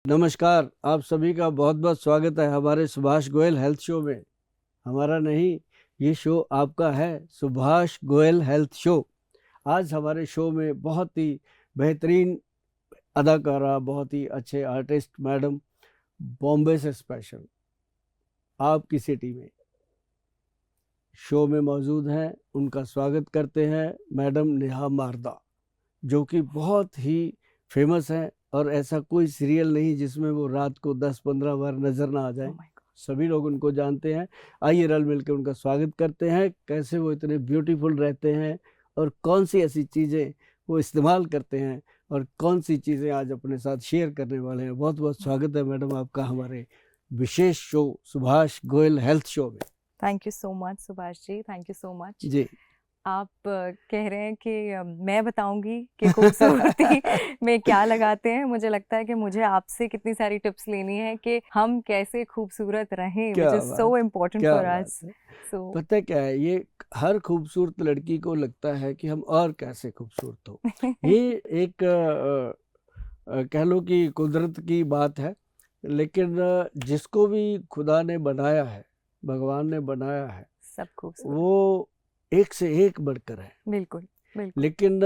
नमस्कार, आप सभी का बहुत बहुत स्वागत है हमारे सुभाष गोयल हेल्थ शो में। हमारा नहीं, ये शो आपका है, सुभाष गोयल हेल्थ शो। आज हमारे शो में बहुत ही बेहतरीन अदाकारा, बहुत ही अच्छे आर्टिस्ट मैडम बॉम्बे से स्पेशल आपकी सिटी में शो में मौजूद हैं। उनका स्वागत करते हैं मैडम नेहा मारदा, जो कि बहुत ही फेमस हैं और ऐसा कोई सीरियल नहीं जिसमें वो रात को 10-15 बार नजर ना आ जाए। सभी लोग उनको जानते हैं। आइए रल मिलकर उनका स्वागत करते हैं। कैसे वो इतने ब्यूटीफुल रहते हैं और कौन सी ऐसी चीज़ें वो इस्तेमाल करते हैं और कौन सी चीज़ें आज अपने साथ शेयर करने वाले हैं। बहुत बहुत स्वागत है मैडम आपका हमारे विशेष show Subhash Goyal health show में। Thank you so much Subhash ji, thank you so much ji. आप कह रहे हैं कि मैं बताऊंगी कि खूबसूरती में क्या लगाते हैं। मुझे लगता है कि मुझे आपसे कितनी सारी टिप्स लेनी है कि हम कैसे खूबसूरत रहें, क्या which is so important क्या for बात us. है। So पता है क्या है, ये हर खूबसूरत लड़की को लगता है कि हम और कैसे खूबसूरत हो। ये एक कह लो कि कुदरत की बात है, लेकिन जिसको भी खुदा ने बनाया है, भगवान ने बनाया है, सब खूबसूरत, वो एक से एक बढ़कर है। बिल्कुल बिल्कुल लेकिन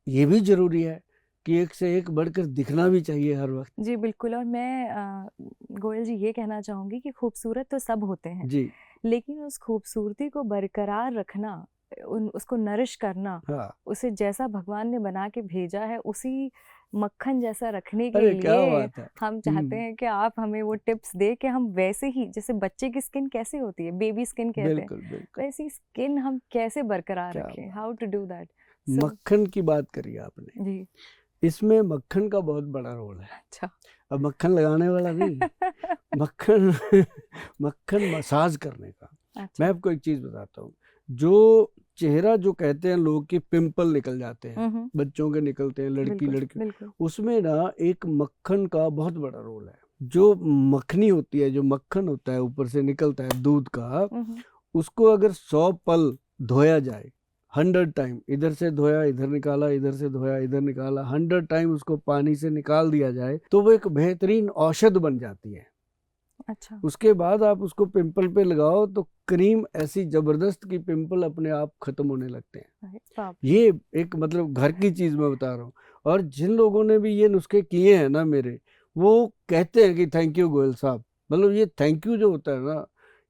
ये भी जरूरी है कि एक से एक बढ़कर दिखना भी चाहिए हर वक्त। जी बिल्कुल। और मैं गोयल जी ये कहना चाहूंगी कि खूबसूरत तो सब होते हैं, जी लेकिन उस खूबसूरती को बरकरार रखना, उसको नरिश करना, हाँ। उसे जैसा भगवान ने बना के भेजा है उसी मक्खन जैसा रखने के अरे क्या लिए बात है। हम चाहते हैं कि आप हमें वो टिप्स दे कि हम वैसे ही, जैसे बच्चे की स्किन कैसे होती है, बेबी स्किन कहते हैं, बिल्कुल बिल्कुल। वैसी स्किन हम कैसे बरकरार क्या रखें, बात। How to do that. मक्खन की बात करी आपने, जी इसमें मक्खन का बहुत बड़ा रोल है। अच्छा अब मक्खन लगाने वाला नहीं, मक्खन मक्खन मसाज करने का। मैं अच्छा आपको एक चीज बताता हूँ। जो चेहरा, जो कहते हैं लोग कि पिंपल निकल जाते हैं, बच्चों के निकलते हैं, लड़की बिल्कुल लड़की, बिल्कुल उसमें ना एक मक्खन का बहुत बड़ा रोल है। जो मक्खनी होती है, जो मक्खन होता है ऊपर से निकलता है दूध का, उसको अगर 100 पल धोया जाए, 100 टाइम, इधर से धोया इधर निकाला, इधर से धोया इधर निकाला, 100 टाइम उसको पानी से निकाल दिया जाए, तो वो एक बेहतरीन औषध बन जाती है। अच्छा उसके बाद आप उसको पिंपल पे लगाओ तो क्रीम ऐसी जबरदस्त की पिंपल अपने आप खत्म होने लगते हैं। अरे बाप, ये एक मतलब घर की चीज मैं बता रहा हूँ। और जिन लोगों ने भी ये नुस्खे किए हैं ना मेरे, वो कहते हैं कि थैंक यू गोयल साहब। मतलब ये थैंक यू जो होता है ना,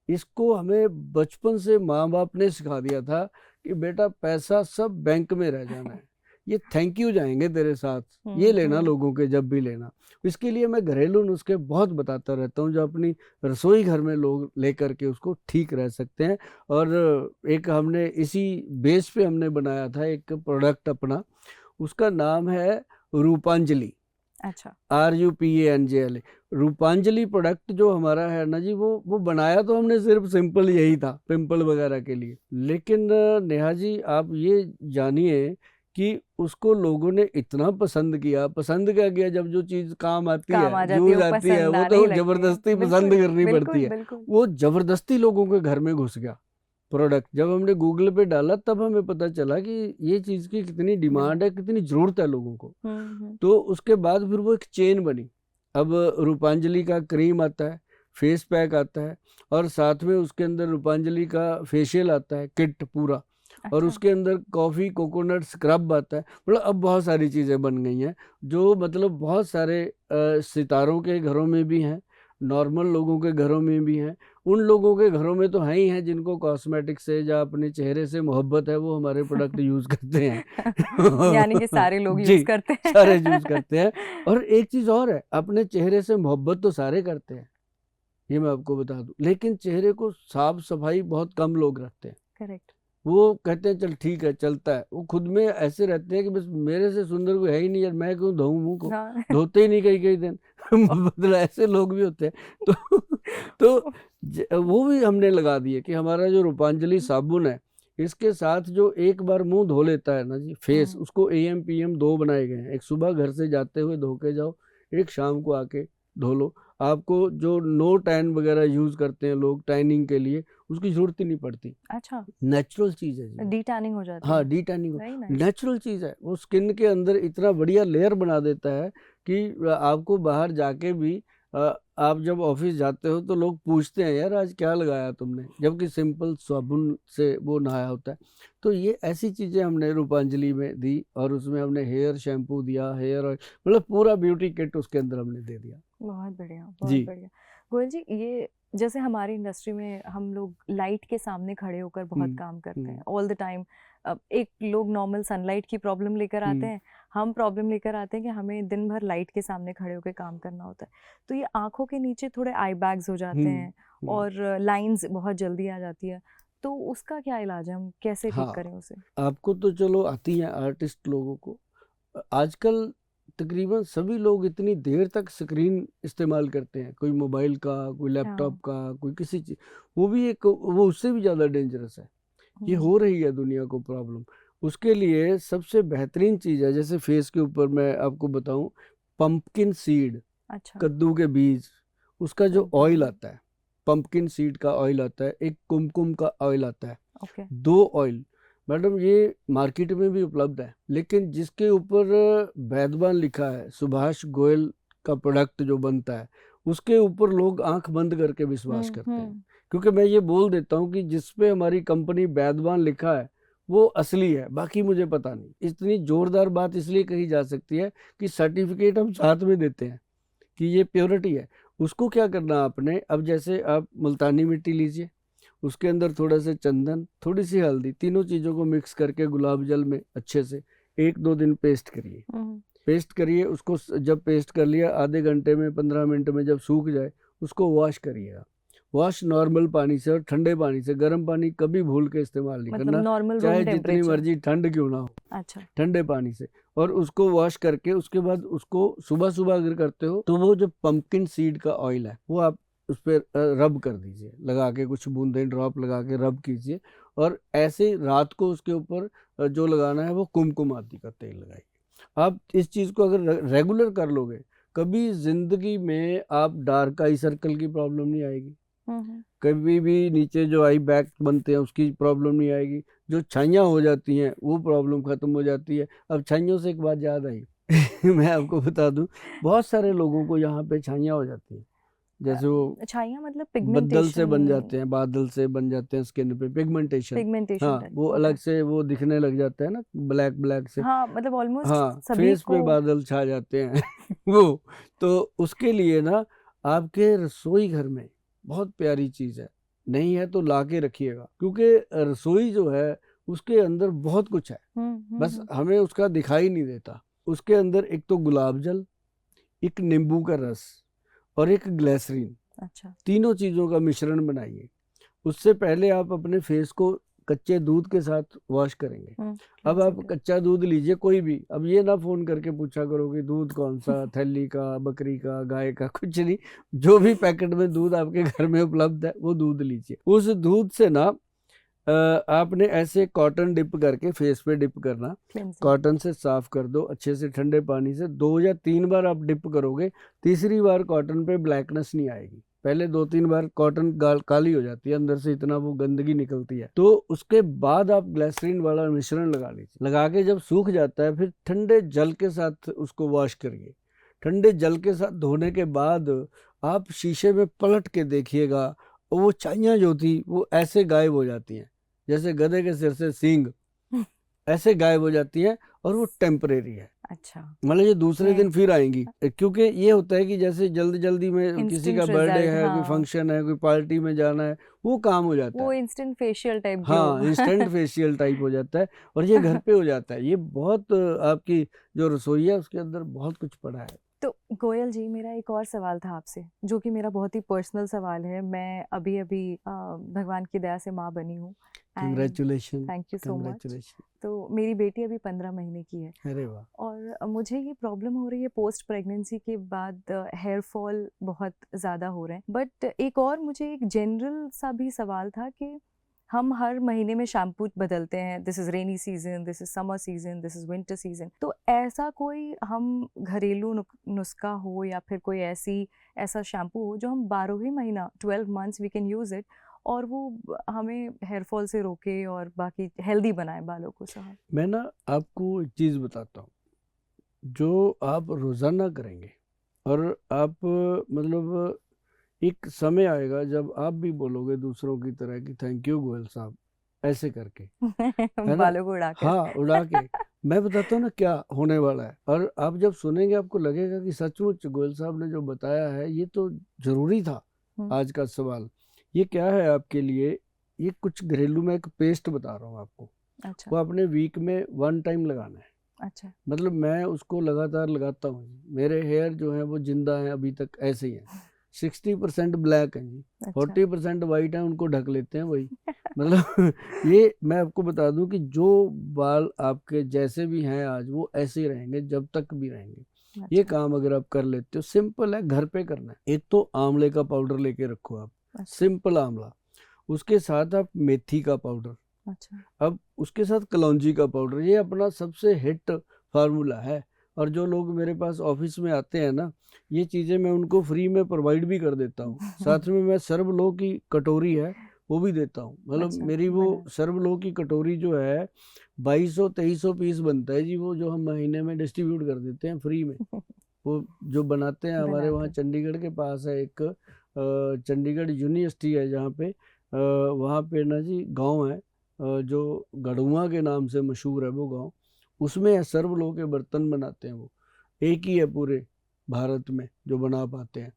इसको हमें बचपन से माँ बाप ने सिखा दिया था कि बेटा पैसा सब बैंक में रह जाना है, ये थैंक यू जाएंगे तेरे साथ, ये लेना लोगों के जब भी लेना। इसके लिए मैं घरेलू नुस्खे बहुत बताता रहता हूँ, जो अपनी रसोई घर में लोग लेकर के उसको ठीक रह सकते हैं। और एक हमने इसी बेस पे हमने बनाया था एक प्रोडक्ट अपना, उसका नाम है रूपांजलि। अच्छा RUPANJLI। रूपांजलि प्रोडक्ट जो हमारा है ना जी, वो बनाया तो हमने सिर्फ सिंपल यही था पिंपल वगैरह के लिए, लेकिन नेहा जी आप ये जानिए कि उसको लोगों ने इतना पसंद किया। पसंद क्या किया, जब जो चीज काम आती काम है, आ जाती है, यूज वो आती है, पसंद वो आने ही तो लगती है। जबरदस्ती पसंद बिल्कुल करनी पड़ती बिल्कुल है। बिल्कुल वो जबरदस्ती लोगों के घर में घुस गया प्रोडक्ट। जब हमने गूगल पे डाला तब हमें पता चला कि ये चीज की कितनी डिमांड है, कितनी जरूरत है लोगों को। तो उसके बाद फिर वो एक चेन बनी। अब रूपांजलि का क्रीम आता है, फेस पैक आता है, और साथ में उसके अंदर रूपांजलि का फेशियल आता है किट पूरा, और अच्छा उसके अंदर कॉफ़ी कोकोनट स्क्रब आता है। मतलब अब बहुत सारी चीज़ें बन गई हैं, जो मतलब बहुत सारे सितारों के घरों में भी हैं, नॉर्मल लोगों के घरों में भी हैं। उन लोगों के घरों में तो हैं ही हैं जिनको कॉस्मेटिक से या अपने चेहरे से मोहब्बत है, वो हमारे प्रोडक्ट यूज़ करते हैं। यानी कि सारे लोग जी, यूज करते हैं। सारे यूज़ करते हैं। और एक चीज़ और है, अपने चेहरे से मोहब्बत तो सारे करते हैं, ये मैं आपको बता दूं, लेकिन चेहरे को साफ सफाई बहुत कम लोग रखते हैं। करेक्ट वो कहते हैं चल ठीक है चलता है, वो खुद में ऐसे रहते हैं कि बस मेरे से सुंदर कोई है ही नहीं यार, मैं क्यों धोऊं मुंह को, हाँ धोते ही नहीं कई कई दिन। मतलब ऐसे लोग भी होते हैं। तो वो भी हमने लगा दिए कि हमारा जो रूपांजलि साबुन है, इसके साथ जो एक बार मुंह धो लेता है ना जी फेस, उसको AM PM 2 बनाए गए हैं। एक सुबह घर से जाते हुए धो के जाओ, एक शाम को आके धो लो। आपको जो नो टैन वगैरह यूज करते हैं लोग टैनिंग के लिए, उसकी जरूरत ही नहीं पड़ती। अच्छा नेचुरल चीज है जी। डी टैनिंग हो जाती हाँ, है। D tanning very nice. Natural चीज है। वो स्किन के अंदर इतना बढ़िया लेयर बना देता है कि आपको बाहर जाके भी आप जब ऑफिस जाते हो तो लोग पूछते हैं यार आज क्या लगाया तुमने, जबकि सिंपल साबुन से वो नहाया होता है। तो ये ऐसी चीज़ें हमने रूपांजलि में दी और उसमें हमने हेयर शैम्पू दिया, हेयर ऑयल, मतलब पूरा ब्यूटी किट उसके अंदर हमने दे दिया। बहुत बढ़िया, जी। बहुत बढ़िया। गोयल जी, ये जैसे हमारी इंडस्ट्री में हम लोग लाइट के सामने खड़े होकर बहुत हम्म, काम करते हैं हम्म, ऑल द टाइम। एक लोग नॉर्मल सनलाइट की प्रॉब्लम लेकर आते हम्म, हैं, हम प्रॉब्लम लेकर आते हैं कि हमें दिन भर लाइट के सामने खड़े होकर काम करना होता है। तो ये आंखों के नीचे थोड़े आई बैग्स हो जाते हम्म, हैं और लाइंस बहुत जल्दी आ जाती है, तो उसका क्या इलाज है, हम कैसे ठीक हाँ, करें उसे? आपको तो चलो आती हैं आर्टिस्ट लोगों को। आजकल तकरीबन सभी लोग इतनी देर तक स्क्रीन इस्तेमाल करते हैं, कोई मोबाइल का, कोई लैपटॉप हाँ। का, कोई किसी चीज, वो भी एक, वो उससे भी ज़्यादा डेंजरस है। ये हम्म। हो रही है दुनिया को प्रॉब्लम। उसके लिए सबसे बेहतरीन चीज़ है, जैसे फेस के ऊपर मैं आपको बताऊं, पंपकिन सीड, अच्छा। कद्दू के बीज, उसका जो कद्दू ऑयल के। आता है, पंपकिन सीड का ऑयल आता है, एक कुमकुम का ऑयल आता है, ओके। 2 ऑयल। मैडम ये मार्केट में भी उपलब्ध है, लेकिन जिसके ऊपर वैधवान लिखा है, सुभाष गोयल का प्रोडक्ट जो बनता है, उसके ऊपर लोग आंख बंद करके विश्वास करते हैं। हम्म। क्योंकि मैं ये बोल देता हूँ कि जिस पे हमारी कंपनी वैधवान लिखा है वो असली है, बाकी मुझे पता नहीं। इतनी जोरदार बात इसलिए कही जा सकती है कि सर्टिफिकेट हम साथ में देते हैं कि ये प्योरिटी है। उसको क्या करना आपने, अब जैसे आप मुल्तानी मिट्टी लीजिए, उसके अंदर थोड़ा सा चंदन, थोड़ी सी हल्दी, तीनों चीज़ों को मिक्स करके गुलाब जल में अच्छे से 1-2 दिन पेस्ट करिए। हम्म। पेस्ट करिए उसको, जब पेस्ट कर लिया आधे घंटे में, 15 मिनट में जब सूख जाए, उसको वॉश करिएगा। वॉश नॉर्मल पानी से और ठंडे पानी से, गर्म पानी कभी भूल के इस्तेमाल नहीं मतलब करना, नॉर्मल रूम चाहे जितनी टेम्परेचर? मर्जी ठंड क्यों ना हो, अच्छा। ठंडे पानी से। और उसको वॉश करके उसके बाद उसको सुबह सुबह अगर करते हो तो वो जो पंपकिन सीड का ऑयल है वो आप उस पर रब कर दीजिए, लगा के कुछ बूंदे ड्रॉप लगा के रब कीजिए। और ऐसे रात को उसके ऊपर जो लगाना है वो कुमकुम आदि का तेल लगाइए। आप इस चीज़ को अगर रेगुलर कर लोगे, कभी जिंदगी में आप डार्क आई सर्कल की प्रॉब्लम नहीं आएगी, हम्म। कभी भी नीचे जो आई बैग बनते हैं उसकी प्रॉब्लम नहीं आएगी, जो छाइयाँ हो जाती हैं वो प्रॉब्लम खत्म हो जाती है। अब छाइयों से एक बात याद आई मैं आपको बता दूं, बहुत सारे लोगों को यहाँ पे छाइयाँ हो जाती हैं, जैसे वो छाइयाँ मतलब बदल से बन पिगमेंटेशन? जाते हैं, बादल से बन जाते हैं स्किन पे, पिगमेंटेशन। पिगमेंटेशन हाँ, टाइप, वो ओके। अलग से वो दिखने लग जाता है ना, ब्लैक ब्लैक से। हाँ, मतलब ऑलमोस्ट हाँ, सभी फेस को। पे बादल छा जाते हैं वो। तो उसके लिए ना, आपके रसोई घर में बहुत प्यारी चीज़ है, नहीं है तो ला के रखिएगा, क्योंकि रसोई जो है उसके अंदर बहुत कुछ है, बस हम्म। हमें उसका दिखाई नहीं देता। उसके अंदर एक तो गुलाब जल, एक नींबू का रस और एक ग्लिसरीन, अच्छा। तीनों चीज़ों का मिश्रण बनाइए। उससे पहले आप अपने फेस को कच्चे दूध के साथ वॉश करेंगे। अब आप क्लेंजिंग। कच्चा दूध लीजिए कोई भी, अब ये ना फोन करके पूछा करो कि दूध कौन सा, थैली का, बकरी का, गाय का, कुछ नहीं। जो भी पैकेट में दूध आपके घर में उपलब्ध है वो दूध लीजिए। उस दूध से ना आपने ऐसे कॉटन डिप करके फेस पे डिप करना, क्लेंजिंग। कॉटन से साफ कर दो अच्छे से ठंडे पानी से, 2 या 3 बार आप डिप करोगे, तीसरी बार कॉटन पे ब्लैकनेस नहीं आएगी। पहले 2-3 बार कॉटन काली हो जाती है अंदर से, इतना वो गंदगी निकलती है। तो उसके बाद आप ग्लिसरीन वाला मिश्रण लगा लीजिए, लगा के जब सूख जाता है फिर ठंडे जल के साथ उसको वॉश करिए। ठंडे जल के साथ धोने के बाद आप शीशे में पलट के देखिएगा, वो चाइयाँ जो थी वो ऐसे गायब हो जाती हैं, जैसे गधे के सिर से सींग ऐसे गायब हो जाती है। और वो टेम्परेरी है, अच्छा। मतलब ये दूसरे मैं दिन फिर आएंगी। क्योंकि ये होता है कि जैसे जल्दी जल्दी में किसी का इंस्टेंट बर्थडे रिजल्ट, है, कोई हाँ, फंक्शन है, कोई पार्टी में जाना है, वो काम हो जाता वो है। Instant facial type glow. हाँ, इंस्टेंट फेशियल टाइप हो जाता है, और ये घर पे हो जाता है। ये बहुत आपकी जो रसोई है उसके अंदर बहुत कुछ पड़ा है। तो गोयल जी, मेरा एक और सवाल था आपसे, जो कि मेरा बहुत ही पर्सनल सवाल है। मैं अभी अभी भगवान की दया से माँ बनी हूँ, and congratulation, thank you so much. Congratulation. तो मेरी बेटी अभी 15 महीने की है, अरे वाह। और मुझे ये प्रॉब्लम हो रही है पोस्ट प्रेगनेंसी के बाद, हेयर फॉल बहुत ज़्यादा हो रहे हैं। बट एक और मुझे एक जनरल सा भी सवाल था कि हम हर महीने में शैम्पू बदलते हैं, this is rainy season, this is summer season, this is winter season. तो ऐसा कोई हम घरेलू नुस्खा हो या फिर कोई ऐसा शैम्पू हो जो हम 12 ही महीना, 12 months we can use it, और वो हमें हेयर फॉल से रोके और बाकी हेल्दी बनाए बालों को? साहब, मैं ना आपको एक चीज़ बताता हूँ, जो आप रोज़ाना करेंगे और आप मतलब एक समय आएगा जब आप भी बोलोगे दूसरों की तरह कि थैंक यू गोयल साहब, ऐसे करके, है ना? बालों को उड़ाकर। हाँ, उड़ा के। मैं बताता हूँ ना क्या होने वाला है, और आप जब सुनेंगे आपको लगेगा कि सचमुच गोयल साहब ने जो बताया है ये तो ज़रूरी था। आज का सवाल ये क्या है आपके लिए, ये कुछ घरेलू में एक पेस्ट बता रहा हूँ आपको। अच्छा। वो आपने वीक में 1 टाइम लगाना है। अच्छा। मतलब मैं उसको लगातार लगाता हूँ। मेरे हेयर जो हैं वो जिंदा हैं अभी तक, ऐसे ही हैं। 60% ब्लैक हैं जी, अच्छा। 40% वाइट हैं, उनको ढक लेते हैं वही। मतलब ये मैं आपको बता दूं कि जो बाल आपके जैसे भी हैं आज, वो ऐसे ही रहेंगे जब तक भी रहेंगे। ये अच्छा। काम अगर आप कर लेते हो, सिंपल है, घर पे करना है। एक तो आंवले का पाउडर लेके रखो आप, अच्छा। सिंपल आंवला। उसके साथ आप मेथी का पाउडर, अच्छा। अब उसके साथ कलौंजी का पाउडर। ये अपना सबसे हिट फार्मूला है। और जो लोग मेरे पास ऑफिस में आते हैं ना, ये चीज़ें मैं उनको फ्री में प्रोवाइड भी कर देता हूँ। साथ में मैं सर्वलो की कटोरी है वो भी देता हूँ। मतलब अच्छा, मेरी वो बढ़िया। सर्वलो की कटोरी जो है 2200-2300 पीस बनता है जी, वो जो हम महीने में डिस्ट्रीब्यूट कर देते हैं फ्री में। वो जो बनाते हैं हमारे वहाँ बनाते। चंडीगढ़ के पास है एक चंडीगढ़ यूनिवर्सिटी है जहाँ पे, वहाँ पे ना जी गांव है, जो गढ़ुआ के नाम से मशहूर है वो गांव। उसमें है सर्वलो के बर्तन बनाते हैं वो, एक ही है पूरे भारत में जो बना पाते हैं।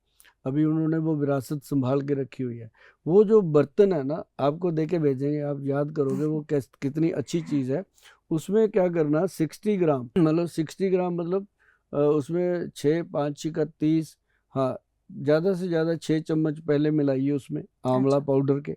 अभी उन्होंने वो विरासत संभाल के रखी हुई है। वो जो बर्तन है ना, आपको दे के भेजेंगे, आप याद करोगे वो कितनी अच्छी चीज़ है। उसमें क्या करना, 60 ग्राम, मतलब 60 ग्राम मतलब उसमें 6 5 6 30, हाँ, ज़्यादा से ज़्यादा 6 चम्मच पहले मिलाइए उसमें आंवला अच्छा। पाउडर के।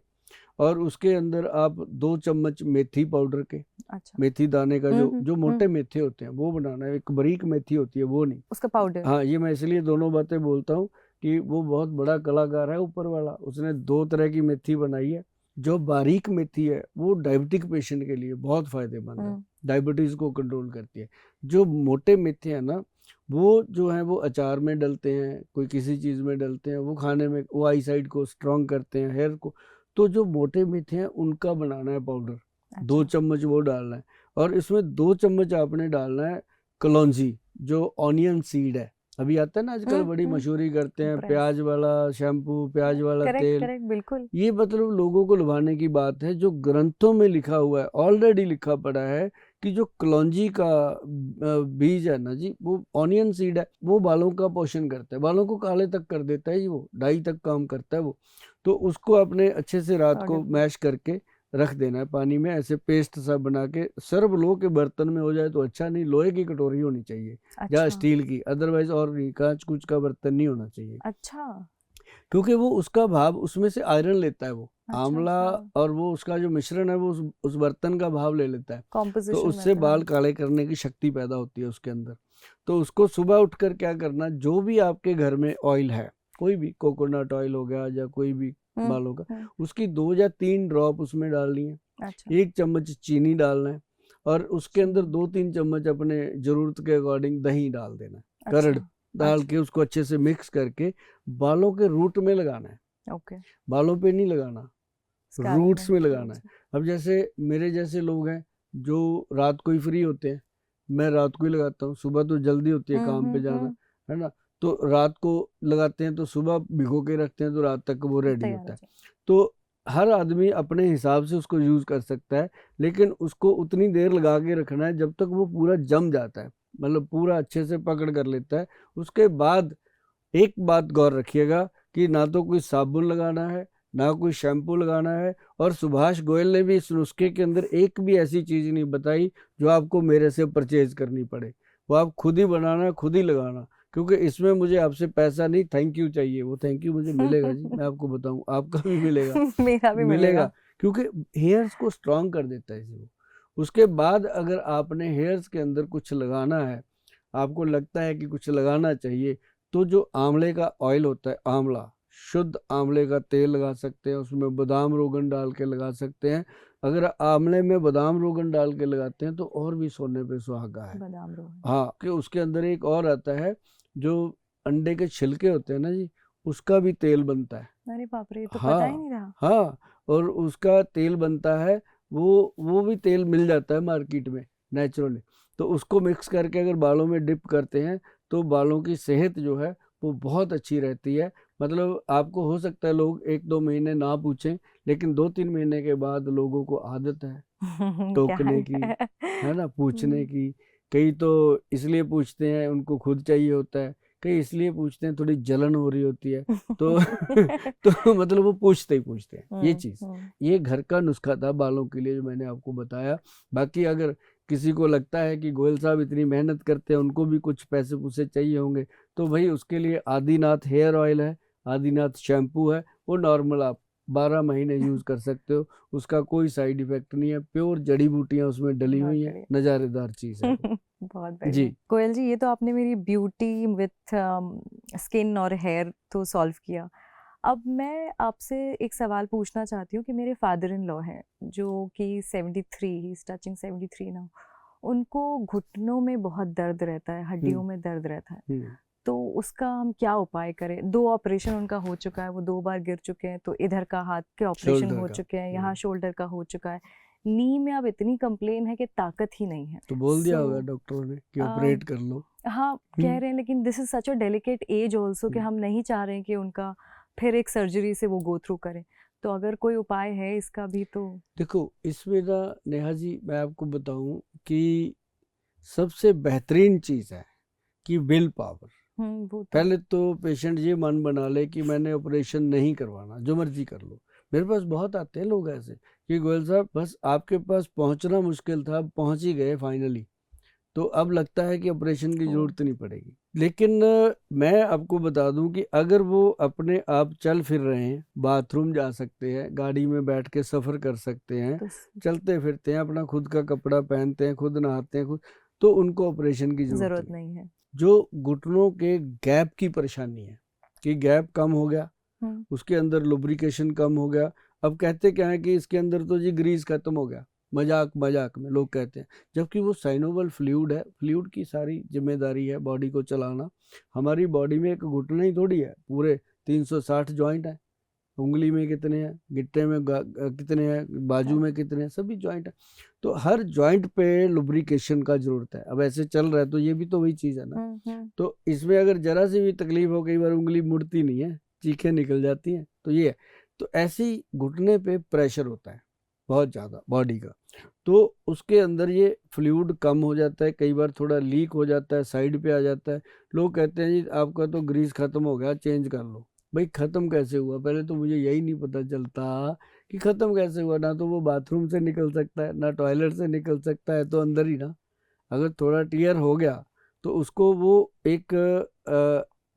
और उसके अंदर आप 2 चम्मच मेथी पाउडर के, अच्छा। मेथी दाने का, जो जो मोटे हम्म। मेथे होते हैं वो बनाना है, एक बारीक मेथी होती है वो नहीं। उसका पाउडर। हाँ, ये मैं इसलिए दोनों बातें बोलता हूँ कि वो बहुत बड़ा कलाकार है ऊपर वाला, उसने 2 तरह की मेथी बनाई है। जो बारीक मेथी है वो डायबिटिक पेशेंट के लिए बहुत फायदेमंद है, डायबिटीज को कंट्रोल करती है। जो मोटे मेथे हैं ना, वो जो है वो अचार में डलते हैं, कोई किसी चीज़ में डलते हैं, वो खाने में वो आई साइड को स्ट्रॉन्ग करते हैं, हेयर को। तो जो मोटे मेथे हैं उनका बनाना है पाउडर, 2 चम्मच वो डालना है। और इसमें 2 चम्मच आपने डालना है कलौंजी, जो ऑनियन सीड है। अभी आता है ना आजकल, बड़ी मशहूरी करते हैं, प्याज वाला शैम्पू, प्याज वाला करेक्ट तेल। करेक्ट, बिल्कुल। ये मतलब लोगों को लुभाने की बात है। जो ग्रंथों में लिखा हुआ है, ऑलरेडी लिखा पड़ा है कि जो कलौंजी का बीज है ना जी, वो ऑनियन सीड है, वो बालों का पोषण करता है, बालों को काले तक कर देता है जी, वो डाई तक काम करता है वो। तो उसको आपने अच्छे से रात को मैश करके रख देना है पानी में, ऐसे पेस्ट सा बना के। सर्व लो के बर्तन में हो जाए तो अच्छा, नहीं लोहे की कटोरी होनी चाहिए या अच्छा। स्टील की, अदरवाइज और नहीं, कांच कुछ का बर्तन नहीं होना चाहिए। अच्छा। क्योंकि वो उसका भाव उसमें से आयरन लेता है वो अच्छा। आंवला, अच्छा। और वो उसका जो मिश्रण है वो उस बर्तन का भाव ले लेता है। तो कॉम्पोजिशन उससे में बाल काले करने की शक्ति पैदा होती है उसके अंदर। तो उसको सुबह उठकर क्या करना, जो भी आपके घर में ऑयल है, कोई भी कोकोनट ऑयल हो गया या कोई भी बालों का, उसकी 2 या 3 ड्रॉप उसमें डालनी है। अच्छा। 1 चम्मच चीनी डालना है, और उसके अंदर 2-3 चम्मच अपने जरूरत के अकॉर्डिंग दही डाल देना है, कर्ड डाल के उसको अच्छे से मिक्स करके बालों के रूट में लगाना है। ओके। बालों पे नहीं लगाना, स्कैल्प रूट्स में लगाना roots है। अब जैसे मेरे जैसे लोग हैं जो रात को ही फ्री होते हैं, मैं रात को ही लगाता हूँ, सुबह तो जल्दी होती है काम पे जाना, है ना। तो रात को लगाते हैं तो सुबह भिगो के रखते हैं तो रात तक वो रेडी तैयार होता हो है। जाए। तो हर आदमी अपने हिसाब से उसको यूज कर सकता है, लेकिन उसको उतनी देर लगा के रखना है जब तक वो पूरा जम जाता है, मतलब पूरा अच्छे से पकड़ कर लेता है। उसके बाद एक बात गौर रखिएगा कि ना तो कोई साबुन लगाना है, ना कोई शैम्पू लगाना है। और सुभाष गोयल ने भी इस नुस्खे के अंदर एक भी ऐसी चीज नहीं बताई जो आपको मेरे से परचेज करनी पड़े। वो आप खुद ही बनाना, खुद ही लगाना, क्योंकि इसमें मुझे आपसे पैसा नहीं, थैंक यू चाहिए। वो थैंक यू मुझे मिलेगा जी, मैं आपको बताऊं, आपका भी मिलेगा। मेरा भी मिलेगा। क्योंकि हेयर्स को स्ट्रांग कर देता है जी वो। उसके बाद अगर आपने हेयर्स के अंदर कुछ लगाना है, आपको लगता है कि कुछ लगाना चाहिए, तो जो आंवले का ऑयल होता है, आंवला, शुद्ध आंवले का तेल लगा सकते हैं, उसमें बादाम रोगन डाल के लगा सकते हैं। अगर आंवले में बादाम रोगन डाल के लगाते हैं तो और भी सोने पे सुहागा है। बादाम रोगन। हाँ, कि उसके अंदर एक और आता है, जो अंडे के छिलके होते हैं ना जी, उसका भी तेल बनता है। अरे बाप रे, ये तो पता ही हाँ नहीं था। हाँ, और उसका तेल बनता है, वो भी तेल मिल जाता है मार्केट में नेचुरली। तो उसको मिक्स करके अगर बालों में डिप करते हैं तो बालों की सेहत जो है वो बहुत अच्छी रहती है। मतलब आपको हो सकता है लोग 1-2 महीने ना पूछें, लेकिन 2-3 महीने के बाद लोगों को आदत है क्या टोकने है? की, है ना, पूछने हम्म, की। कई तो इसलिए पूछते हैं उनको खुद चाहिए होता है, कई इसलिए पूछते हैं थोड़ी जलन हो रही होती है। तो तो मतलब वो पूछते ही पूछते हैं ये चीज़। ये घर का नुस्खा था बालों के लिए जो मैंने आपको बताया। बाकी अगर किसी को लगता है कि गोयल साहब इतनी मेहनत करते हैं, उनको भी कुछ पैसे पूसे चाहिए होंगे, तो भाई उसके लिए आदिनाथ हेयर ऑयल है, आदिनाथ शैम्पू है, वो नॉर्मल आप 12 महीने यूज़ कर सकते हो। उसका कोई साइड इफेक्ट नहीं है, प्योर जड़ी बूटियां उसमें डली बहुत हुई हैं, बढ़िया। नज़ारेदार चीज़ है वो। बहुत जी। बढ़िया। कोयल जी, ये तो आपने मेरी ब्यूटी विथ स्किन और हेयर तो सॉल्व किया। अब मैं आपसे एक सवाल पूछना चाहती हूँ कि मेरे फादर इन लॉ हैं जो कि 73, ही इज टचिंग 73 नाउ। उनको घुटनों में बहुत दर्द रहता है, हड्डियों में दर्द रहता है। हम्म। तो उसका हम क्या उपाय करें? 2 ऑपरेशन उनका हो चुका है, वो 2 बार गिर चुके हैं, तो इधर का हाथ के ऑपरेशन शोल्डर हो का। चुके हैं, यहाँ शोल्डर का हो चुका है। नी में अब इतनी कंप्लेन है कि ताकत ही नहीं है। तो बोल दिया होगा सो डॉक्टरों ने कि अ, ऑपरेट कर लो। हाँ, कह हम्म। रहे हैं, लेकिन this is such a delicate age also कि हम्म। हम नहीं चाह रहे हैं कि उनका फिर एक सर्जरी से वो गो थ्रू करें। तो अगर कोई उपाय है इसका भी तो। देखो इसमें ना नेहा जी, मैं आपको बताऊं कि सबसे बेहतरीन चीज़ है कि विल पावर। वो तो है। पहले तो पेशेंट ये मन बना ले कि मैंने ऑपरेशन नहीं करवाना, जो मर्जी कर लो। मेरे पास बहुत आते हैं लोग ऐसे कि गोयल साहब बस आपके पास पहुंचना मुश्किल था, अब पहुंच ही गए फाइनली, तो अब लगता है कि ऑपरेशन की ओह! जरूरत नहीं पड़ेगी। लेकिन मैं आपको बता दूं कि अगर वो अपने आप चल फिर रहे हैं, बाथरूम जा सकते हैं, गाड़ी में बैठ के सफ़र कर सकते हैं, तो स चलते फिरते हैं, अपना खुद का कपड़ा पहनते हैं, खुद नहाते हैं खुद, तो उनको ऑपरेशन की जरूरत ज़रूरत नहीं। नहीं है। जो घुटनों के गैप की परेशानी है कि गैप कम हो गया, हुँ, उसके अंदर लुब्रिकेशन कम हो गया। अब कहते क्या है कि इसके अंदर तो जी ग्रीस खत्म हो गया, मजाक मजाक में लोग कहते हैं, जबकि वो साइनोवल फ्लूइड है। फ्लूइड की सारी जिम्मेदारी है बॉडी को चलाना। हमारी बॉडी में एक घुटना ही थोड़ी है, पूरे 360 जॉइंट है। उंगली में कितने हैं, गिट्टे में कितने हैं, बाजू में करेक्ट। कितने हैं, सभी जॉइंट है। तो हर जॉइंट पे लुब्रिकेशन का जरूरत है। अब ऐसे चल रहा है तो ये भी तो वही चीज़ है ना। हुँ। तो इसमें अगर जरा सी भी तकलीफ हो, कई बार उंगली मुड़ती नहीं है, चीखें निकल जाती हैं, तो ये है। तो ऐसे ही घुटने पे प्रेशर होता है बहुत ज़्यादा बॉडी का, तो उसके अंदर ये फ्लूइड कम हो जाता है, कई बार थोड़ा लीक हो जाता है, साइड पे आ जाता है। लोग कहते हैं जी आपका तो ग्रीस खत्म हो गया, चेंज कर लो। भाई ख़त्म कैसे हुआ? पहले तो मुझे यही नहीं पता चलता कि ख़त्म कैसे हुआ। ना तो वो बाथरूम से निकल सकता है, ना टॉयलेट से निकल सकता है, तो अंदर ही ना। अगर थोड़ा टीयर हो गया तो उसको वो एक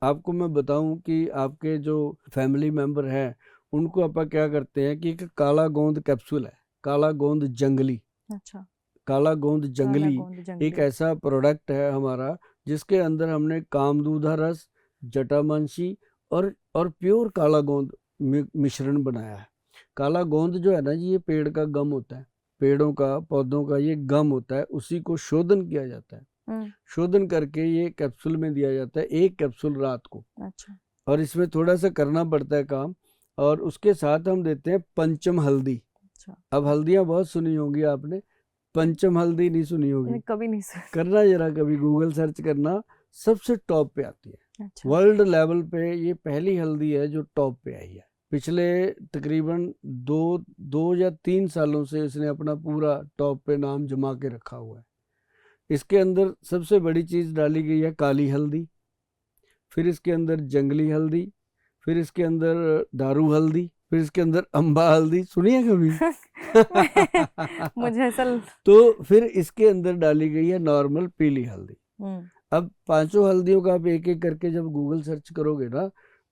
आपको मैं बताऊं कि आपके जो फैमिली मेंबर हैं उनको अपन क्या करते हैं कि एक काला गोंद कैप्सूल है, काला गोंद जंगली। अच्छा, काला गोंद काला जंगली गोंद एक जंगली। ऐसा प्रोडक्ट है हमारा, जिसके अंदर हमने कामदूधा रस, जटामांसी और प्योर काला गोंद मिश्रण बनाया है। काला गोंद जो है ना जी, ये पेड़ का गम होता है, पेड़ों का पौधों का ये गम होता है, उसी को शोधन किया जाता है। हुँ, शोधन करके ये कैप्सूल में दिया जाता है, एक कैप्सूल रात को। अच्छा। और इसमें थोड़ा सा करना पड़ता है काम। और उसके साथ हम देते हैं पंचम हल्दी। अच्छा, अब हल्दियाँ बहुत सुनी होंगी आपने, पंचम हल्दी नहीं सुनी मैंने होगी। कभी नहीं सुना। करना जरा, कभी गूगल सर्च करना, सबसे टॉप पे आती है। अच्छा, वर्ल्ड लेवल पे ये पहली हल्दी है जो टॉप पे आई है। पिछले तकरीबन 2 या 3 सालों से इसने अपना पूरा टॉप पे नाम जमा के रखा हुआ है। इसके अंदर सबसे बड़ी चीज़ डाली गई है काली हल्दी, फिर इसके अंदर जंगली हल्दी, फिर इसके अंदर दारू हल्दी, फिर इसके अंदर अम्बा हल्दी, सुनिए कभी? मुझे ऐसा तो फिर इसके अंदर डाली गई है नॉर्मल पीली हल्दी। हुँ, अब पांचों हल्दियों का आप एक एक करके जब गूगल सर्च करोगे ना,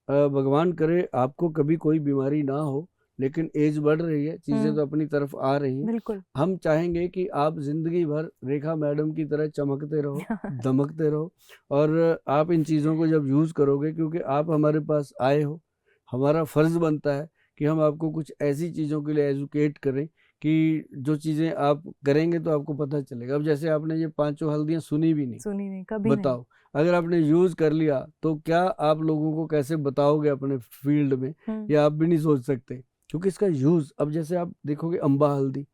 भगवान करे आपको कभी कोई बीमारी ना हो, लेकिन एज बढ़ रही है, चीज़ें हुँ, तो अपनी तरफ आ रही हैं। बिल्कुल। हम चाहेंगे कि आप जिंदगी भर रेखा मैडम की तरह चमकते रहो, दमकते रहो। और आप इन चीज़ों को जब यूज़ करोगे, क्योंकि आप हमारे पास आए हो, हमारा फ़र्ज़ बनता है कि हम आपको कुछ ऐसी चीज़ों के लिए एजुकेट करें कि जो चीज़ें आप करेंगे तो आपको पता चलेगा। अब जैसे आपने ये पांचों हल्दियाँ सुनी भी नहीं, सुनी नहीं, कभी नहीं। बताओ अगर आपने यूज़ कर लिया तो क्या आप लोगों को कैसे बताओगे अपने फील्ड में, हुँ, ये आप भी नहीं सोच सकते। क्योंकि इसका यूज़, अब जैसे आप देखोगे अम्बा हल्दी,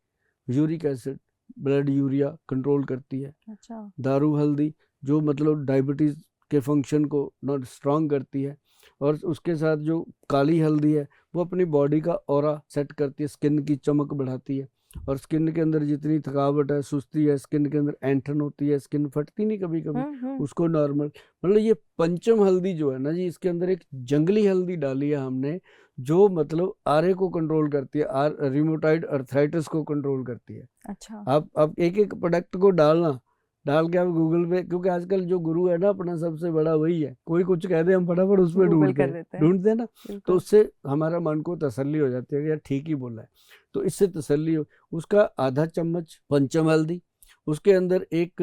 uric acid, blood urea control करती है। अच्छा। दारू हल्दी जो मतलब डायबिटीज़ के फंक्शन को नॉट स्ट्रांग करती है। और उसके साथ जो काली हल्दी है वो अपनी बॉडी का ऑरा सेट करती है, स्किन की चमक बढ़ाती है। और स्किन के अंदर जितनी थकावट है, सुस्ती है, स्किन के अंदर ऐंठन होती है, स्किन फटती नहीं कभी कभी, उसको नॉर्मल, मतलब ये पंचम हल्दी जो है ना जी, इसके अंदर एक जंगली हल्दी डाली है हमने जो मतलब आरे को कंट्रोल करती है, रिमोटाइड अर्थराइटिस को कंट्रोल करती है। अच्छा। आप एक एक प्रोडक्ट को डाल के आप गूगल पे, क्योंकि आजकल जो गुरु है ना अपना सबसे बड़ा वही है, कोई कुछ कह दे हम फटाफट उस पर गूगल कर देते हैं। ढूंढते हैं ना, तो बिल्कुल। उससे हमारा मन को तसल्ली हो जाती है कि यार ठीक ही बोला है, तो इससे तसल्ली हो। उसका आधा चम्मच पंचम हल्दी, उसके अंदर एक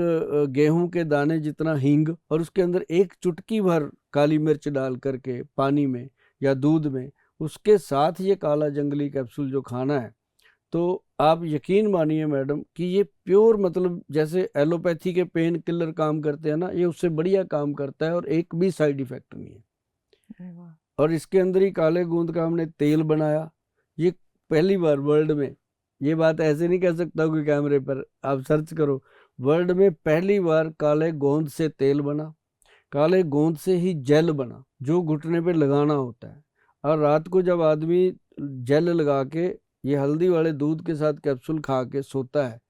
गेहूं के दाने जितना हींग, और उसके अंदर एक चुटकी भर काली मिर्च डाल करके पानी में या दूध में, उसके साथ ये काला जंगली कैप्सूल जो खाना है, तो आप यकीन मानिए मैडम कि ये प्योर मतलब जैसे एलोपैथी के पेन किलर काम करते हैं ना, ये उससे बढ़िया काम करता है और एक भी साइड इफेक्ट नहीं है। अरे वाह। और इसके अंदर ही काले गोंद का हमने तेल बनाया, ये पहली बार वर्ल्ड में, ये बात ऐसे नहीं कह सकता कोई कैमरे पर, आप सर्च करो, वर्ल्ड में पहली बार काले गोंद से तेल बना, काले गोंद से ही जेल बना जो घुटने पे लगाना होता है। और रात को जब आदमी जेल लगा के ये हल्दी वाले दूध के साथ कैप्सूल खा के सोता है,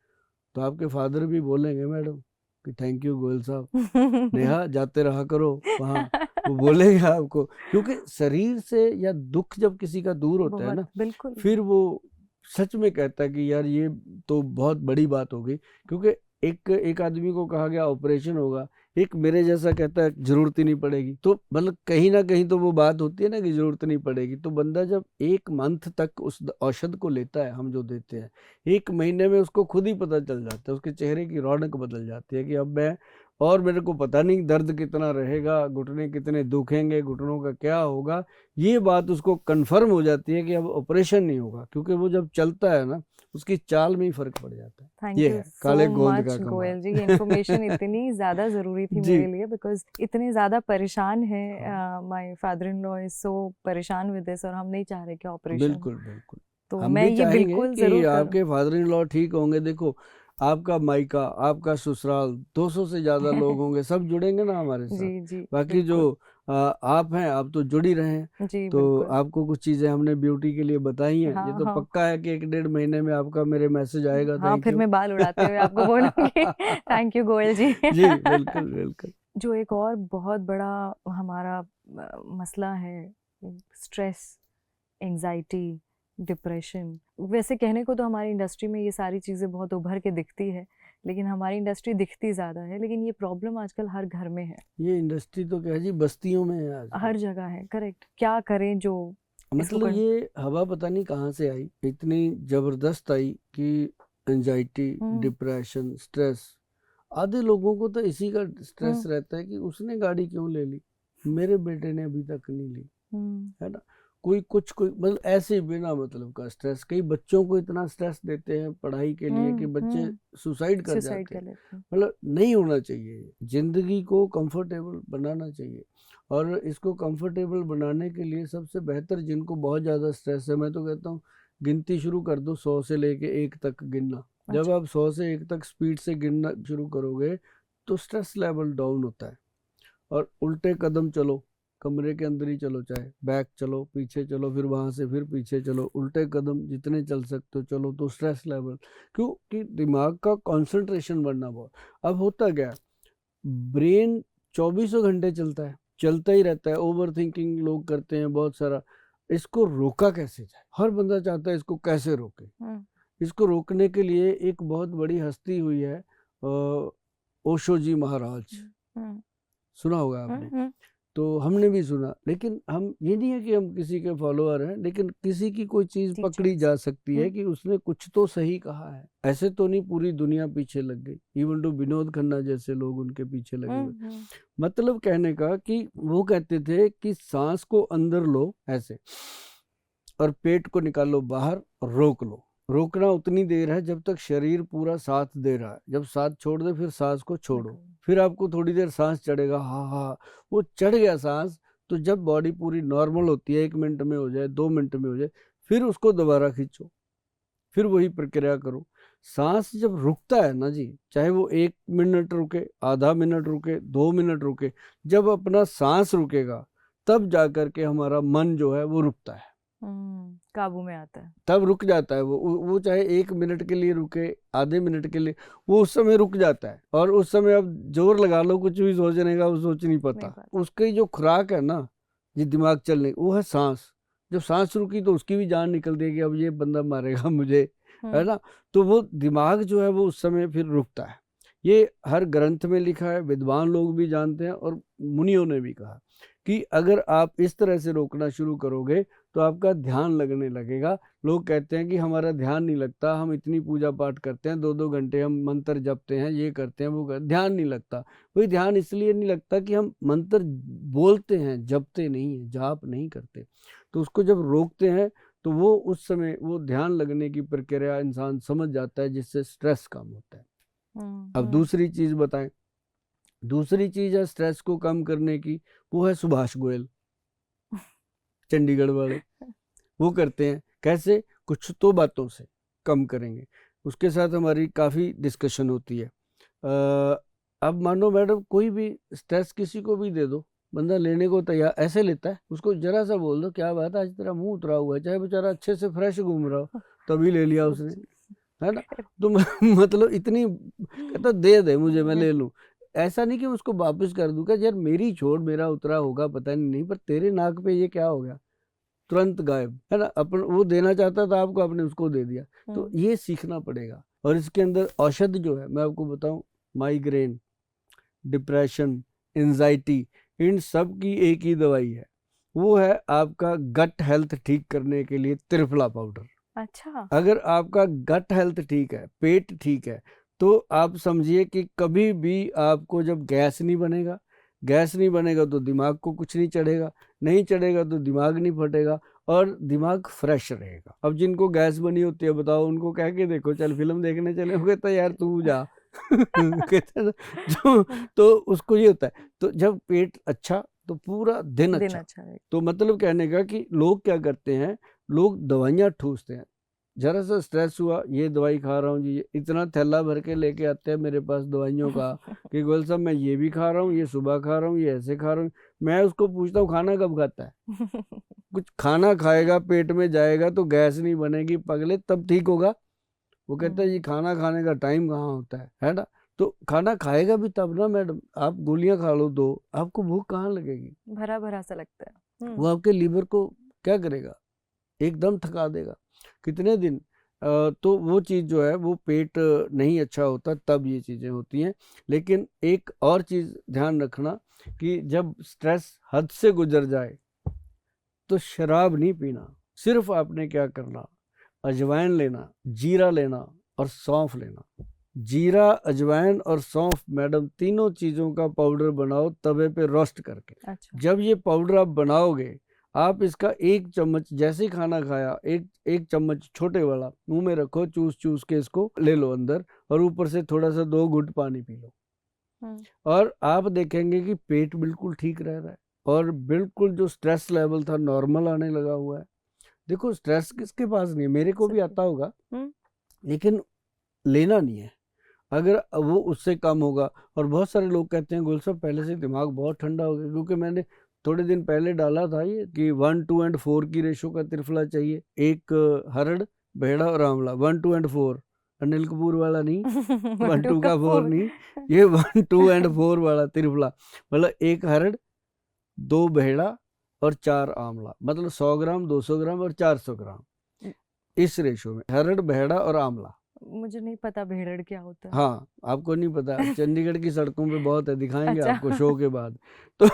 तो आपके फादर भी बोलेंगे मैडम कि थैंक यू गोयल साहब, नेहा जाते रहा करो वहाँ, वो बोलेंगे आपको, क्योंकि शरीर से या दुख जब किसी का दूर होता है ना, बिल्कुल। फिर वो सच में कहता है कि यार ये तो बहुत बड़ी बात हो गई। क्योंकि एक आदमी को कहा गया ऑपरेशन होगा, एक मेरे जैसा कहता है जरूरत ही नहीं पड़ेगी, तो मतलब कहीं ना कहीं तो वो बात होती है ना कि जरूरत नहीं पड़ेगी। तो बंदा जब एक मंथ तक उस औषध को लेता है, हम जो देते हैं, 1 महीने में उसको खुद ही पता चल जाता है, उसके चेहरे की रौनक बदल जाती है कि अब मैं, और मेरे को पता नहीं दर्द कितना रहेगा, घुटने कितने दुखेंगे, घुटनों का क्या होगा, ये बात उसको कंफर्म हो जाती है कि अब ऑपरेशन नहीं होगा, क्योंकि वो जब चलता है ना उसकी चाल में ही फर्क पड़ जाता है। थैंक ये यू है काले सो गोंद मच का कमाल। गोयल जी, ये इन्फॉर्मेशन इतनी ज़्यादा ज़रूरी थी जी मेरे लिए, बिकॉज इतने ज़्यादा परेशान है, my father in law is so परेशान विद दिस, और हम नहीं चाह रहे कि ऑपरेशन, बिल्कुल बिल्कुल, तो हम मैं भी ये चाहेंगे बिल्कुल कि ज़रूर करूँ। आपके फादर इन लॉ ठीक होंगे। देखो आपका मायका, आपका ससुराल, 200 से ज्यादा लोग होंगे, सब जुड़ेंगे ना हमारे साथ। जी जी बाकी जो बिल्कुल। आप हैं, आप तो जुड़ ही रहे हैं। जी तो बिल्कुल। आपको कुछ चीजें हमने ब्यूटी के लिए बताई हैं, ये हाँ तो हाँ पक्का है कि 1-1.5 महीने में आपका मेरे मैसेज आएगा, हाँ, थैंक फिर यू। मैं बाल उड़ाते हुए आपको बोलूँगी थैंक यू गोयल जी। जी बिल्कुल बिल्कुल। जो एक और बहुत बड़ा हमारा मसला है, स्ट्रेस, एंजाइटी, डिप्रेशन, वैसे कहने को तो हमारी इंडस्ट्री में ये सारी चीज़ें बहुत उभर के दिखती है, लेकिन हमारी इंडस्ट्री दिखती ज़्यादा है, लेकिन ये प्रॉब्लम आजकल हर घर में है, ये इंडस्ट्री तो क्या जी बस्तियों में है आजकल, हर जगह है। करेक्ट, क्या करें जो इसको मतलब ये हवा पता नहीं कहाँ से आई, इतनी जबरदस्त आई कि एंजाइटी, डिप्रेशन, स्ट्रेस, आधे लोगों को तो इसी का स्ट्रेस रहता है कि उसने गाड़ी क्यों ले ली, मेरे बेटे ने अभी तक नहीं ली, है ना। कोई मतलब ऐसे बिना मतलब का स्ट्रेस, कई बच्चों को इतना स्ट्रेस देते हैं पढ़ाई के लिए कि बच्चे सुसाइड कर जाते हैं। मतलब नहीं होना चाहिए, जिंदगी को कंफर्टेबल बनाना चाहिए, और इसको कंफर्टेबल बनाने के लिए सबसे बेहतर, जिनको बहुत ज़्यादा स्ट्रेस है, मैं तो कहता हूँ गिनती शुरू कर दो 100 से लेके 1 तक गिनना। जब आप 100 से 1 तक स्पीड से गिनना शुरू करोगे तो स्ट्रेस लेवल डाउन होता है। और उल्टे कदम चलो, कमरे के अंदर ही चलो, चाहे बैक चलो, पीछे चलो, फिर वहां से फिर पीछे चलो, उल्टे कदम जितने चल सकते हो चलो, तो स्ट्रेस लेवल, क्योंकि दिमाग का कंसंट्रेशन बढ़ना बहुत। अब होता क्या, ब्रेन 24 घंटे चलता ही रहता है, ओवर थिंकिंग लोग करते हैं बहुत सारा। इसको रोका कैसे जाए, हर बंदा चाहता है इसको कैसे रोके। इसको रोकने के लिए एक बहुत बड़ी हस्ती हुई है, ओशो जी महाराज, सुना होगा आपने, तो हमने भी सुना, लेकिन हम ये नहीं है कि हम किसी के फॉलोअर हैं, लेकिन किसी की कोई चीज पकड़ी जा सकती है कि उसने कुछ तो सही कहा है। ऐसे तो नहीं पूरी दुनिया पीछे लग गई, इवन टू विनोद खन्ना जैसे लोग उनके पीछे लगे हुए। मतलब कहने का कि वो कहते थे कि सांस को अंदर लो ऐसे, और पेट को निकालो बाहर, और रोक लो। रोकना उतनी देर है जब तक शरीर पूरा साथ दे रहा है, जब साथ छोड़ दे फिर सांस को छोड़ो, फिर आपको थोड़ी देर सांस चढ़ेगा, हाँ हाँ, वो चढ़ गया सांस, तो जब बॉडी पूरी नॉर्मल होती है, 1 मिनट में हो जाए, 2 मिनट में हो जाए, फिर उसको दोबारा खींचो, फिर वही प्रक्रिया करो। सांस जब रुकता है ना जी, चाहे वो 1 मिनट रुके, आधा मिनट रुके, 2 मिनट रुके, जब अपना सांस रुकेगा तब जा कर के हमारा मन जो है वो रुकता है, काबू में आता है। तब रुक जाता है। वो चाहे 1 मिनट के लिए रुके, आधे मिनट के लिए, वो उस समय रुक जाता है। और उस समय अब जोर लगा लो कुछ भी सोचने का, वो सोच नहीं पाता। उसकी जो खुराक है ना, ये दिमाग चलने, वो है सांस। जब सांस रुकी तो उसकी भी जान निकल देगी, अब ये बंदा मारेगा मुझे, है ना। तो वो दिमाग जो है वो उस समय फिर रुकता है। ये हर ग्रंथ में लिखा है, विद्वान लोग भी जानते हैं और मुनियों ने भी कहा कि अगर आप इस तरह से रोकना शुरू करोगे तो आपका ध्यान लगने लगेगा। लोग कहते हैं कि हमारा ध्यान नहीं लगता, हम इतनी पूजा पाठ करते हैं, 2-2 घंटे हम मंत्र जपते हैं, ये करते हैं, वो ध्यान नहीं लगता। वही ध्यान इसलिए नहीं लगता कि हम मंत्र बोलते हैं, जपते नहीं है, जाप नहीं करते। तो उसको जब रोकते हैं तो वो उस समय वो ध्यान लगने की प्रक्रिया इंसान समझ जाता है, जिससे स्ट्रेस कम होता है। अब दूसरी चीज बताएं, दूसरी चीज है स्ट्रेस को कम करने की, वो है सुभाष गोयल, चंडीगढ़ वाले। वो करते हैं कैसे, कुछ तो बातों से कम करेंगे। उसके साथ हमारी काफ़ी डिस्कशन होती है। अब मानो मैडम कोई भी स्ट्रेस किसी को भी दे दो, बंदा लेने को तैयार ऐसे लेता है। उसको जरा सा बोल दो क्या बात है आज तेरा मुंह उतरा हुआ है, चाहे बेचारा अच्छे से फ्रेश घूम रहा हो, तभी ले लिया उसने, है ना। तो मतलब इतनी कहता दे मुझे, मैं ले लूं। ऐसा नहीं कि मैं उसको वापस कर दूंगा, यार मेरी छोड़, मेरा उतरा होगा पता नहीं, पर तेरे नाक पे ये क्या हो गया, तुरंत गायब, है ना। अपन वो देना चाहता था आपको, आपने उसको दे दिया। तो ये सीखना पड़ेगा। और इसके अंदर औषध जो है, मैं आपको बताऊं, माइग्रेन, डिप्रेशन, एंजाइटी, इन सब की एक ही दवाई है, वो है आपका गट हेल्थ ठीक करने के लिए त्रिफला पाउडर। अच्छा, अगर आपका गट हेल्थ ठीक है, पेट ठीक है, तो आप समझिए कि कभी भी आपको जब गैस नहीं बनेगा, गैस नहीं बनेगा तो दिमाग को कुछ नहीं चढ़ेगा, नहीं चढ़ेगा तो दिमाग नहीं फटेगा, और दिमाग फ्रेश रहेगा। अब जिनको गैस बनी होती है बताओ, उनको कह के देखो चल फिल्म देखने चले, हो कहता यार तू जा कहते हैं ना, जो तो उसको ये होता है। तो जब पेट अच्छा तो पूरा दिन अच्छा रहेगा। तो मतलब कहने का कि लोग क्या करते हैं, लोग दवाइयाँ ठूसते हैं। जरा सा स्ट्रेस हुआ, ये दवाई खा रहा हूँ जी, इतना थैला भर के लेके आते हैं मेरे पास दवाइयों का कि गोयल साहब मैं ये भी खा रहा हूँ, ये सुबह खा रहा हूँ, ये ऐसे खा रहा हूँ। मैं उसको पूछता हूँ खाना कब खाता है, कुछ खाना खाएगा, पेट में जाएगा तो गैस नहीं बनेगी पगले, तब ठीक होगा। वो कहता है ये खाना खाने का टाइम कहाँ होता है ना। तो खाना खाएगा भी तब ना मैडम, आप गोलियां खा लो दो, आपको भूख कहाँ लगेगी, भरा भरा सा लगता है। वो आपके लीवर को क्या करेगा, एकदम थका देगा कितने दिन। तो वो चीज़ जो है वो पेट नहीं अच्छा होता, तब ये चीज़ें होती हैं। लेकिन एक और चीज़ ध्यान रखना कि जब स्ट्रेस हद से गुजर जाए तो शराब नहीं पीना, सिर्फ आपने क्या करना, अजवाइन लेना, जीरा लेना और सौंफ लेना। जीरा, अजवाइन और सौंफ मैडम, तीनों चीज़ों का पाउडर बनाओ तवे पे रोस्ट करके। अच्छा। जब ये पाउडर आप बनाओगे, आप इसका 1 चम्मच जैसे ही खाना खाया, एक चम्मच छोटे वाला मुंह में रखो, चूस चूस के इसको ले लो अंदर, और ऊपर से थोड़ा सा 2 घुट पानी पी लो, और आप देखेंगे कि पेट बिल्कुल ठीक रह रहा है, और बिल्कुल जो स्ट्रेस लेवल था नॉर्मल आने लगा हुआ है। देखो स्ट्रेस किसके पास नहीं है, मेरे को भी आता होगा, लेकिन लेना नहीं है। अगर वो उससे कम होगा, और बहुत सारे लोग कहते हैं गोल साहब पहले से दिमाग बहुत ठंडा हो गया, क्योंकि मैंने थोड़े दिन पहले डाला था ये कि 1 to 4 की रेशो का त्रिफला चाहिए, एक हरड़, भेड़ा और आंवला, 1 to 4, अनिल कपूर वाला नहीं, 1 to 4 नहीं, ये 1 to 4 वाला त्रिफला। मतलब 1 हरड़, 2 भेड़ा और 4 आंवला, मतलब 100 ग्राम, 200 ग्राम और 400 ग्राम, इस रेशो में हरड़, भेड़ा और आंवला। मुझे नहीं पता भेड़ड़ क्या होता है। हाँ, आपको नहीं पता, चंडीगढ़ की सड़कों पे बहुत है, दिखाएंगे अच्छा। आपको शो के बाद। तो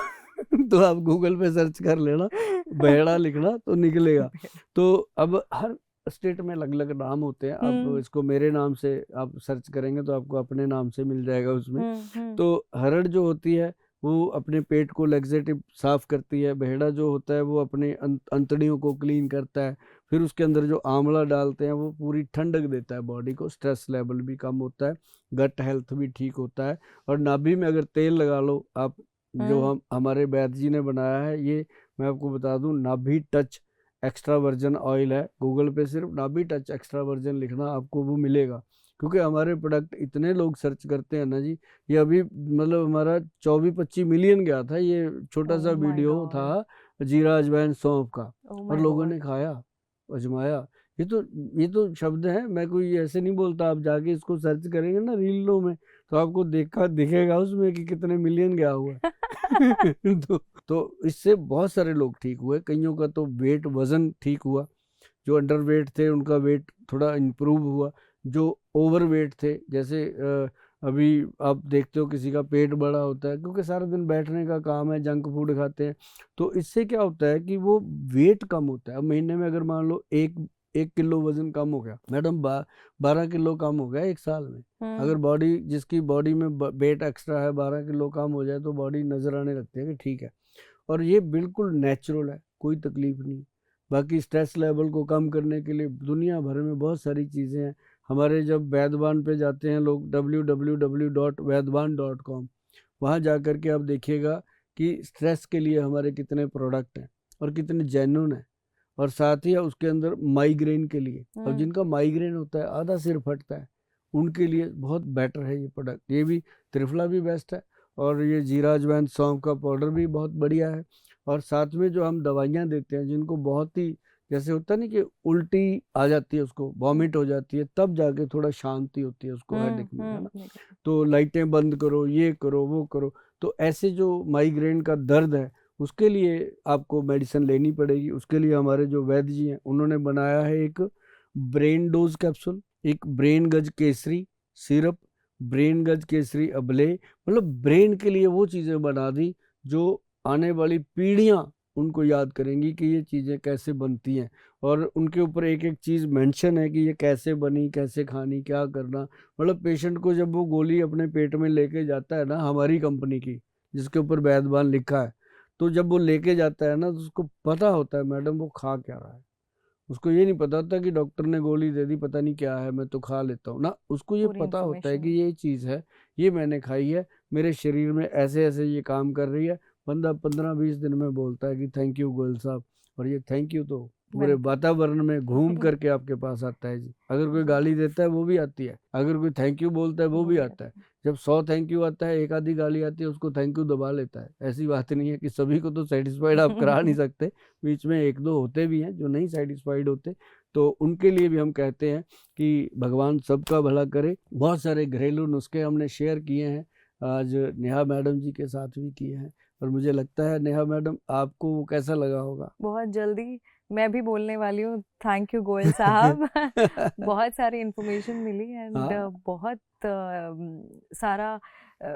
तो आप गूगल पे सर्च कर लेना, भेड़ा लिखना तो निकलेगा। तो अब हर स्टेट में अलग अलग नाम होते हैं। आप इसको मेरे नाम से आप सर्च करेंगे तो आपको अपने नाम से मिल जाएगा उसमें। तो हरड़ जो होती है वो अपने पेट को लैक्सेटिव साफ करती है, भेड़ा जो होता है वो अपने अंतड़ियों को क्लीन करता है, फिर उसके अंदर जो आंवला डालते हैं वो पूरी ठंडक देता है बॉडी को, स्ट्रेस लेवल भी कम होता है, गट हेल्थ भी ठीक होता है। और नाभि में अगर तेल लगा लो आप, जो हमारे वैद्य जी ने बनाया है, ये मैं आपको बता दूं, नाभि टच एक्स्ट्रा वर्जन ऑयल है। गूगल पे सिर्फ नाभि टच एक्स्ट्रा वर्जन लिखना, आपको वो मिलेगा। क्योंकि हमारे प्रोडक्ट इतने लोग सर्च करते हैं ना जी। ये अभी मतलब हमारा 24-25 मिलियन गया था, ये छोटा सा ओह माय वीडियो गॉड, था जीरा अजवाइन सौंफ का, ओह और माय लोगों ने गॉड। खाया, आजमाया। ये तो शब्द हैं, मैं कोई ऐसे नहीं बोलता। आप जाके इसको सर्च करेंगे ना रीलों में, तो आपको देखा दिखेगा उसमें कि कितने मिलियन गया हुआ है। तो इससे बहुत सारे लोग ठीक हुए, कईयों का तो वेट वजन ठीक हुआ, जो अंडर वेट थे उनका वेट थोड़ा इम्प्रूव हुआ, जो ओवर वेट थे जैसे अभी आप देखते हो किसी का पेट बड़ा होता है क्योंकि सारा दिन बैठने का काम है, जंक फूड खाते हैं, तो इससे क्या होता है कि वो वेट कम होता है। अब महीने में अगर मान लो 1 किलो वजन कम हो गया मैडम, 12 किलो कम हो गया 1 साल में। अगर बॉडी, जिसकी बॉडी में वेट एक्स्ट्रा है, 12 किलो कम हो जाए तो बॉडी नजर आने लगती है कि ठीक है, और ये बिल्कुल नेचुरल है, कोई तकलीफ नहीं। बाकी स्ट्रेस लेवल को कम करने के लिए दुनिया भर में बहुत सारी चीज़ें हैं। हमारे जब वैद्यवान पे जाते हैं लोग, www.vaidwan.com, वहाँ जा कर के आप देखिएगा कि स्ट्रेस के लिए हमारे कितने प्रोडक्ट हैं और कितने जेन्युइन हैं, और साथ ही उसके अंदर माइग्रेन के लिए, अब जिनका माइग्रेन होता है, आधा सिर फटता है, उनके लिए बहुत बेटर है ये प्रोडक्ट। ये भी त्रिफला भी बेस्ट है, और ये जीरा अजवाइन सौंफ का पाउडर भी बहुत बढ़िया है। और साथ में जो हम दवाइयाँ देते हैं जिनको बहुत ही, जैसे होता नहीं कि उल्टी आ जाती है, उसको वॉमिट हो जाती है, तब जाके थोड़ा शांति होती है उसको हेडेक में, है ना। तो लाइटें बंद करो, ये करो, वो करो, तो ऐसे जो माइग्रेन का दर्द है उसके लिए आपको मेडिसिन लेनी पड़ेगी। उसके लिए हमारे जो वैद्य जी हैं उन्होंने बनाया है एक ब्रेन डोज कैप्सूल, एक ब्रेन गज केसरी सिरप, ब्रेन गज केसरी अबले, मतलब ब्रेन के लिए वो चीज़ें बना दी जो आने वाली पीढ़ियां उनको याद करेंगी कि ये चीज़ें कैसे बनती हैं, और उनके ऊपर एक एक चीज़ मेंशन है कि ये कैसे बनी, कैसे खानी, क्या करना। मतलब पेशेंट को जब वो गोली अपने पेट में लेके जाता है ना, हमारी कंपनी की जिसके ऊपर वैद्यवान लिखा है, तो जब वो लेके जाता है ना तो उसको पता होता है मैडम वो खा क्या रहा है। उसको ये नहीं पता होता कि डॉक्टर ने गोली दे दी, पता नहीं क्या है, मैं तो खा लेता हूँ ना। उसको ये पूरी पता होता है इंफॉर्मेशन। कि ये चीज़ है, ये मैंने खाई है, मेरे शरीर में ऐसे ऐसे ये काम कर रही है। बंदा 15-20 दिन में बोलता है कि थैंक यू गोयल साहब, और ये थैंक यू तो पूरे बनता वातावरण में घूम है। करके आपके पास आता है जी। अगर कोई जी, गाली देता है वो भी आती है, अगर कोई थैंक यू बोलता है वो वो भी भी आता है। आता जब 100 थैंक यू आता है, एक आधी गाली आती है, उसको थैंक यू दबा लेता है। ऐसी बात नहीं है कि सभी को तो सेटिस्फाइड आप करा नहीं है। सकते, बीच में एक दो होते भी हैं जो नहीं सेटिस्फाइड होते, तो उनके लिए भी हम कहते हैं कि भगवान सबका भला करे। बहुत सारे घरेलू नुस्खे हमने शेयर किए हैं, आज नेहा मैडम जी के साथ भी किए हैं, और मुझे लगता है नेहा मैडम आपको वो कैसा लगा होगा। बहुत जल्दी मैं भी बोलने वाली हूँ, थैंक यू गोयल साहब। बहुत सारी इन्फॉर्मेशन मिली एंड हाँ बहुत सारा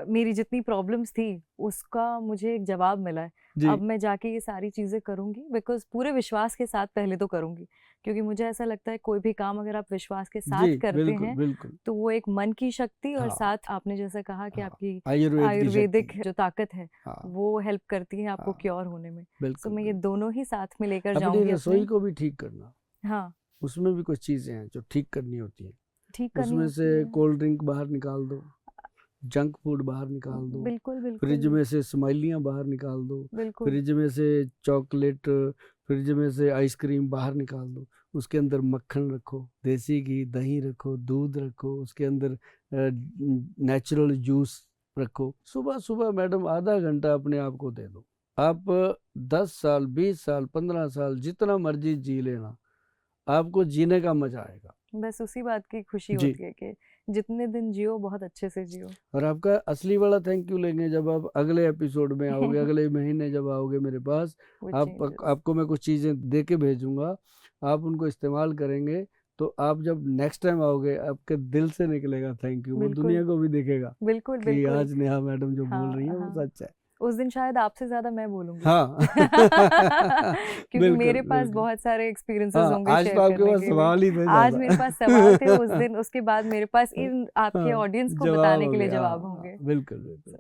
मेरी जितनी प्रॉब्लम्स थी उसका मुझे एक जवाब मिला है। जी अब मैं जाके ये सारी चीज़ें करूँगी, बिकॉज़ पूरे विश्वास के साथ पहले तो करूँगी, क्योंकि मुझे ऐसा लगता है कोई भी काम अगर आप विश्वास के जी, साथ करते बिल्कुल हैं बिल्कुल। तो वो एक मन की शक्ति, और हाँ साथ आपने जैसे कहा कि हाँ, आपकी आयुर्वेद की आयुर्वेदिक शक्ति। जो ताकत है हाँ वो हेल्प करती है आपको हाँ, क्योर होने में। सो बिल्कुल मैं ये बिल्कुल। दोनों ही साथ में लेकर अपनी जाऊंगी रसोई अपने। को भी ठीक करना, हाँ, उसमें भी कुछ चीज़ें हैं जो ठीक करनी होती हैं। ठीक करनी उसमें से होती है। कोल्ड ड्रिंक बाहर निकाल दो, जंक फूड बाहर निकाल दो, बिल्कुल, फ्रिज बिल्कुल, में से स्माइलियाँ बाहर निकाल दो, बिल्कुल, फ्रिज में से चॉकलेट, फ्रिज में से आइसक्रीम बाहर निकाल दो। उसके अंदर मक्खन रखो, देसी घी, दही रखो, दूध रखो, उसके अंदर नेचुरल जूस रखो। सुबह सुबह मैडम आधा घंटा अपने आप को दे दो। आप 10 साल, 20 साल, 15 साल जितना मर्जी जी लेना, आपको जीने का मजा आएगा। बस उसी बात की खुशी जी, होती है कि जितने दिन जियो बहुत अच्छे से जियो। और आपका असली वाला थैंक यू लेंगे जब आप अगले एपिसोड में आओगे, अगले महीने जब आओगे मेरे पास। वो चेंजेस। आपको मैं कुछ चीज़ें दे के भेजूंगा, आप उनको इस्तेमाल करेंगे, तो आप जब नेक्स्ट टाइम आओगे आपके दिल से निकलेगा थैंक यू, वो बिल्कुल, दुनिया को भी दिखेगा बिल्कुल, कि बिल्कुल। आज नेहा मैडम जो बोल रही हाँ, है वो हाँ। सच है। उस दिन शायद आपसे ज़्यादा मैं बोलूँगी। हाँ। क्योंकि बिल्कुल मेरे पास बिल्कुल। बहुत सारे एक्सपीरियंसेस हाँ, होंगे आज तो शेयर आपके करने पास के लिए। सवाल ही थे आज ज़्यादा। मेरे पास सवाल थे उस दिन, उसके बाद मेरे पास इन आपके हाँ, ऑडियंस को जवाब बताने हो के लिए गया। जवाब हाँ, होंगे। बिल्कुल बिल्कुल। So,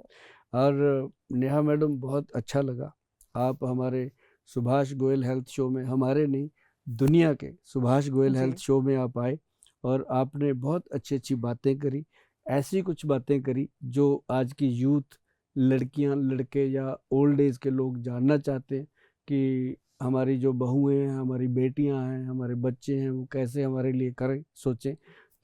और नेहा मैडम बहुत अच्छा लगा, आप हमारे सुभाष गोयल हेल्थ शो में, हमारे नहीं दुनिया के सुभाष गोयल जी, हेल्थ शो में आप आए, और आपने बहुत अच्छी अच्छी बातें करी। ऐसी कुछ बातें करी जो आज की यूथ, लड़कियां, लड़के या ओल्ड एज के लोग जानना चाहते हैं कि हमारी जो बहुएं हैं, हमारी बेटियां हैं, हमारे बच्चे हैं, वो कैसे हमारे लिए करें, सोचें।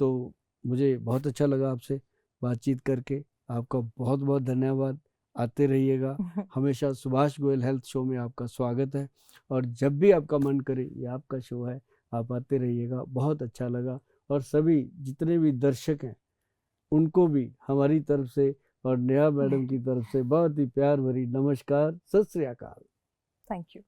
तो मुझे बहुत अच्छा लगा आपसे बातचीत करके। आपका बहुत बहुत धन्यवाद। आते रहिएगा, हमेशा सुभाष गोयल हेल्थ शो में आपका स्वागत है। और जब भी आपका मन करे, ये आपका शो है, आप आते रहिएगा। बहुत अच्छा लगा। और सभी जितने भी दर्शक हैं उनको भी हमारी तरफ से और नेहा मैडम की तरफ से बहुत ही प्यार भरी नमस्कार, सत श्री अकाल। Thank you.